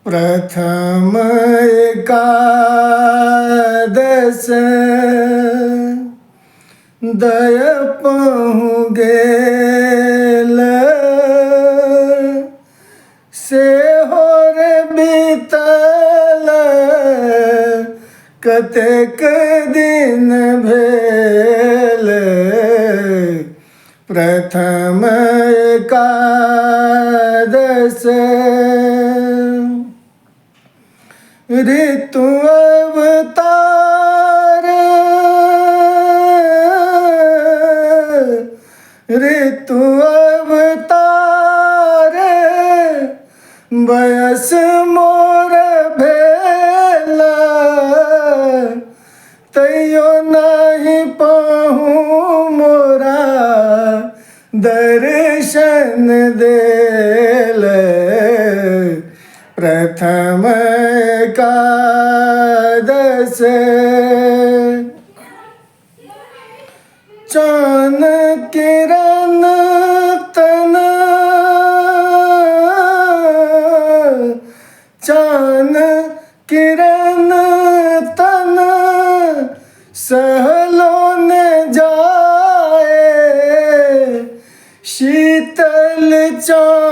प्रथम एकादश दय पहु गेल से हो रे बीतल कतेक दिन भेल प्रथम एकादश ऋतु अवतार ऋतु अवतार बयस मोर भेल तैयो नहीं पहुँ मोरा दर्शन देल प्रथम एकादश चान किरण तन चान किरण तन सहलो न जाए शीतल चान